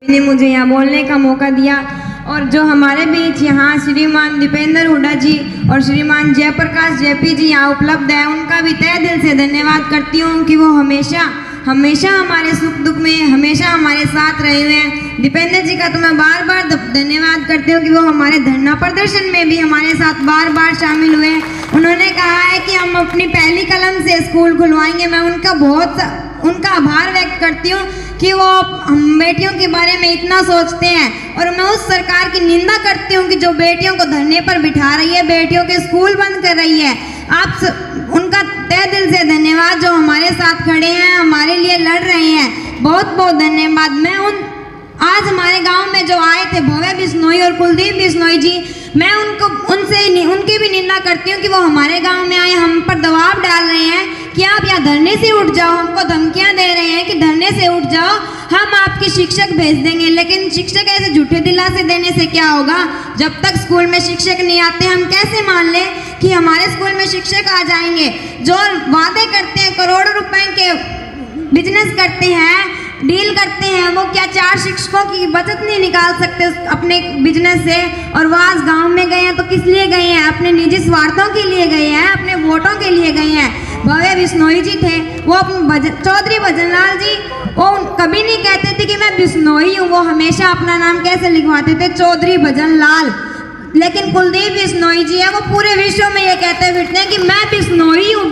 ने मुझे यहाँ बोलने का मौका दिया और जो हमारे बीच यहाँ श्रीमान दीपेंद्र हुड्डा जी और श्रीमान जयप्रकाश जेपी जी यहाँ उपलब्ध है, उनका भी तहे दिल से धन्यवाद करती हूँ कि वो हमेशा हमारे सुख दुख में हमेशा हमारे साथ रहे हुए हैं। दीपेंद्र जी का तो मैं बार बार धन्यवाद करती हूँ कि वो हमारे धरना प्रदर्शन में भी हमारे साथ बार बार शामिल हुए। उन्होंने कहा है कि हम अपनी पहली कलम से स्कूल खुलवाएंगे। मैं उनका आभार व्यक्त करती हूँ कि वो हम बेटियों के बारे में इतना सोचते हैं। और मैं उस सरकार की निंदा करती हूँ कि जो बेटियों को धरने पर बिठा रही है, बेटियों के स्कूल बंद कर रही है। उनका तहे दिल से धन्यवाद जो हमारे साथ खड़े हैं, हमारे लिए लड़ रहे हैं। बहुत बहुत धन्यवाद। मैं आज हमारे गांव में जो आए थे भव्य बिश्नोई और कुलदीप बिश्नोई जी, मैं उनकी भी निंदा करती हूँ कि वो हमारे गांव में आए, हम पर दबाव डाल रहे हैं कि आप यहाँ धरने से उठ जाओ। हमको धमकियाँ दे रहे हैं कि धरने से उठ जाओ, हम आपके शिक्षक भेज देंगे। लेकिन शिक्षक ऐसे झूठे दिलासे देने से क्या होगा? जब तक स्कूल में शिक्षक नहीं आते, हम कैसे मान लें कि हमारे स्कूल में शिक्षक आ जाएंगे? जो वादे करते हैं, करोड़ों रुपए के बिजनेस करते हैं, डील करते हैं, वो क्या 4 शिक्षकों की बचत नहीं निकाल सकते अपने बिजनेस से? और वो आज गाँव में गए हैं तो किस लिए गए हैं? अपने निजी स्वार्थों के लिए गए हैं, अपने वोटों के लिए गए हैं। भव्य बिश्नोई जी थे, वो चौधरी भजनलाल जी, वो कभी नहीं कहते थे कि मैं बिश्नोई हूँ, वो हमेशा अपना नाम कैसे लिखवाते थे? चौधरी भजनलाल। लेकिन कुलदीप बिश्नोई जी है, वो पूरे विश्व में ये कहते फिरते हैं कि मैं बिश्नोई हूँ।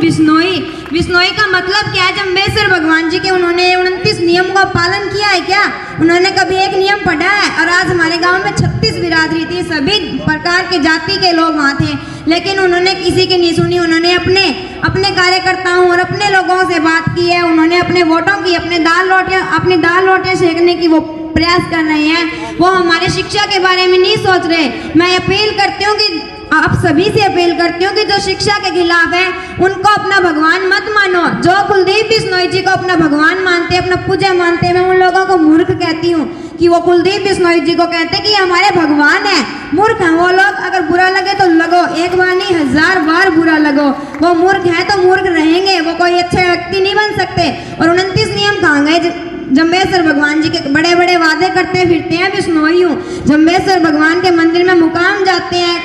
बिश्नोई का मतलब क्या है? जम्बेश्वर भगवान जी के उन्होंने 29 नियम का पालन किया है क्या? उन्होंने कभी एक नियम पढ़ा है? और आज हमारे गांव में 36 बिरादरी थी, सभी प्रकार के जाति के लोग वहाँ थे, लेकिन उन्होंने किसी की नहीं सुनी। उन्होंने अपने कार्यकर्ताओं और अपने लोगों से बात की है। उन्होंने अपने वोटों की अपनी दाल रोटियाँ सेकने की वो प्रयास कर रहे हैं। वो हमारे शिक्षा के बारे में नहीं सोच रहे। मैं अपील करती हूँ कि आप सभी से अपील करती हूँ कि जो शिक्षा के खिलाफ है उनको अपना भगवान मत मानो। जो कुलदीप बिश्नोई जी को अपना भगवान मानते हैं, अपना पूजा मानते हैं, मैं उन लोगों को मूर्ख कहती हूँ कि वो कुलदीप बिश्नोई जी को कहते हैं कि हमारे भगवान है। मूर्ख हैं वो लोग। अगर बुरा लगे तो लगो, एक बार नहीं 1000 बार बुरा लगो। वो मूर्ख है तो मूर्ख रहेंगे, वो कोई अच्छे व्यक्ति नहीं बन सकते। और 29 नियम कहाँ गए? जम्बेश्वर भगवान जी के बड़े बड़े वादे करते फिरते हैं बिश्नोई हूँ। जम्बेश्वर भगवान के मंदिर में मुकाम जाते हैं,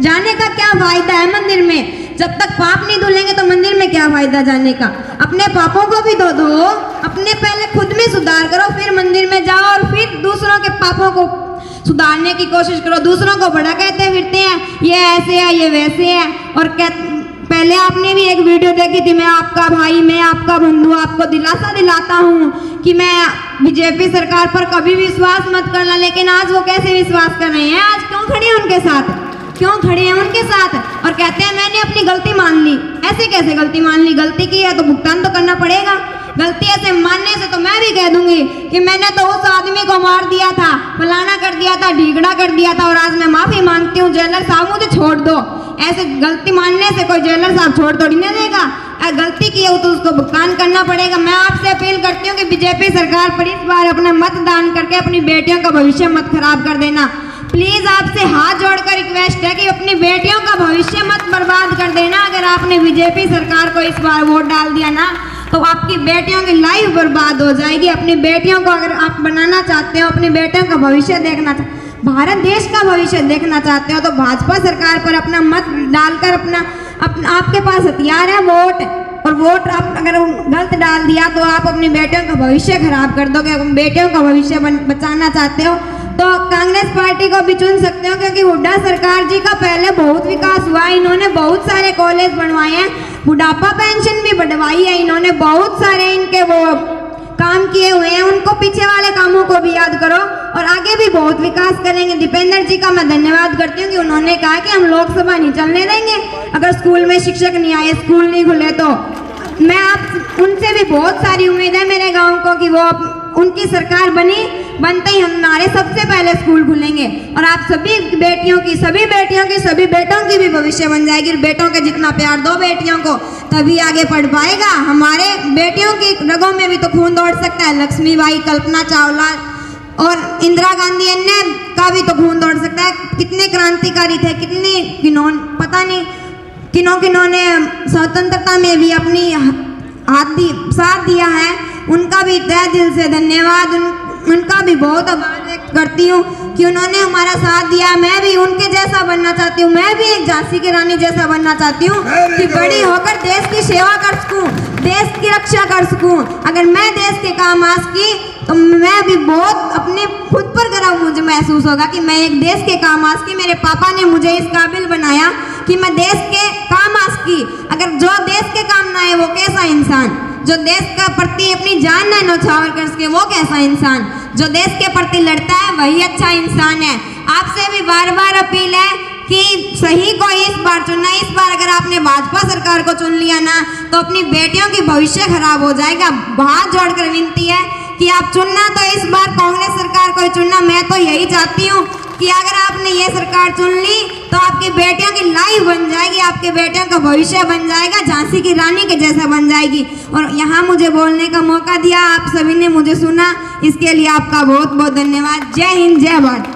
जाने का क्या फायदा है मंदिर में? जब तक पाप नहीं धुलेंगे तो मंदिर में क्या फायदा जाने का? अपने पापों को भी धो दो, अपने पहले खुद में सुधार करो, फिर मंदिर में जाओ और फिर दूसरों के पापों को सुधारने की कोशिश करो। दूसरों को बड़ा कहते फिरते हैं, ये ऐसे है, ये वैसे है। और पहले आपने भी एक वीडियो देखी थी, मैं आपका भाई, मैं आपका बंधु, आपको दिलासा दिलाता हूँ कि मैं बीजेपी सरकार पर कभी विश्वास मत करना। लेकिन आज वो कैसे विश्वास कर रहे हैं? आज क्यों खड़े हैं उनके साथ? क्यों खड़े हैं उनके साथ? और कहते हैं मैंने अपनी गलती मान ली। ऐसे कैसे गलती मान ली? गलती की है तो भुगतान तो करना पड़ेगा। गलती ऐसे मानने से तो मैं भी कह दूंगी कि मैंने तो उस आदमी को मार दिया था, फलाना कर दिया था, ढीगड़ा कर दिया था, और आज मैं माफी मांगती हूँ, जेलर साहब मुझे छोड़ दो। ऐसे गलती मानने से कोई जेलर साहब छोड़ थोड़ी नहीं देगा। गलती की है तो उसको भुगतान करना पड़ेगा। मैं आपसे अपील करती हूँ कि बीजेपी सरकार पर इस बार अपना मतदान करके अपनी बेटियों का भविष्य मत खराब कर देना। प्लीज आपसे हाथ जोड़कर रिक्वेस्ट है कि अपनी बेटियों का भविष्य मत बर्बाद कर देना। अगर आपने बीजेपी सरकार को इस बार वोट डाल दिया ना, तो आपकी बेटियों की लाइफ बर्बाद हो जाएगी। अपनी बेटियों को अगर आप बनाना चाहते हो, अपनी बेटियों का भविष्य देखना, भारत देश का भविष्य देखना चाहते हो, तो भाजपा सरकार पर अपना मत डालकर अपना आपके पास हथियार है वोट, और वोट आप अगर गलत डाल दिया तो आप अपनी बेटियों का भविष्य खराब कर दोगे। बेटियों का भविष्य बचाना चाहते हो तो कांग्रेस पार्टी को भी चुन सकते हो, क्योंकि हुड्डा सरकार जी का पहले बहुत विकास हुआ। इन्होंने बहुत सारे कॉलेज बनवाए हैं, बुढ़ापा पेंशन भी बढ़वाई है इन्होंने, बहुत सारे इनके वो काम किए हुए हैं। उनको पीछे वाले कामों को भी याद करो और आगे भी बहुत विकास करेंगे। दीपेंद्र जी का मैं धन्यवाद करती हूँ कि उन्होंने कहा कि हम लोकसभा नहीं चलने देंगे अगर स्कूल में शिक्षक नहीं आए, स्कूल नहीं खुले। तो मैं आप उनसे भी बहुत सारी उम्मीद है मेरे गाँव को कि वो उनकी सरकार बनते ही हमारे सबसे पहले स्कूल खुलेंगे और आप सभी बेटियों की, सभी बेटों की भी भविष्य बन जाएगी। बेटों के जितना प्यार दो बेटियों को, तभी आगे पढ़ पाएगा। हमारे बेटियों की रगों में भी तो खून दौड़ सकता है। लक्ष्मीबाई, कल्पना चावला और इंदिरा गांधी अन्य का भी तो खून दौड़ सकता है। कितने क्रांतिकारी थे, पता नहीं किन्हों ने स्वतंत्रता में भी अपनी साथ दिया है। उनका भी तहे दिल से धन्यवाद। उनका भी बहुत आभार व्यक्त करती हूँ कि उन्होंने हमारा साथ दिया। मैं भी उनके जैसा बनना चाहती हूँ, मैं भी एक झांसी की रानी जैसा बनना चाहती हूँ कि बड़ी होकर देश की सेवा कर सकूँ, देश की रक्षा कर सकूँ। अगर मैं देश के काम आ सकी तो मैं भी बहुत अपने खुद पर गर्व मुझे महसूस होगा कि मैं एक देश के काम आ सकी। मेरे पापा ने मुझे इस काबिल बनाया कि मैं देश के काम आ सकी। अगर जो देश के काम ना आए वो कैसा इंसान, जो देश का प्रति अपनी जान ना न्यौछावर कर सके वो कैसा इंसान, जो देश के प्रति लड़ता है वही अच्छा इंसान है। आपसे भी बार बार अपील है कि सही को इस बार चुनना। इस बार अगर आपने भाजपा सरकार को चुन लिया ना तो अपनी बेटियों की भविष्य खराब हो जाएगा। हाथ जोड़कर विनती है कि आप चुनना तो इस बार कांग्रेस सरकार को ही चुनना। मैं तो यही चाहती हूँ कि अगर आपने ये सरकार चुन ली तो आपकी बेटियों की लाइफ बन जाएगी, आपके बेटियों का भविष्य बन जाएगा, झांसी की रानी के जैसा बन जाएगी। और यहाँ मुझे बोलने का मौका दिया, आप सभी ने मुझे सुना, इसके लिए आपका बहुत बहुत धन्यवाद। जय हिंद, जय भारत।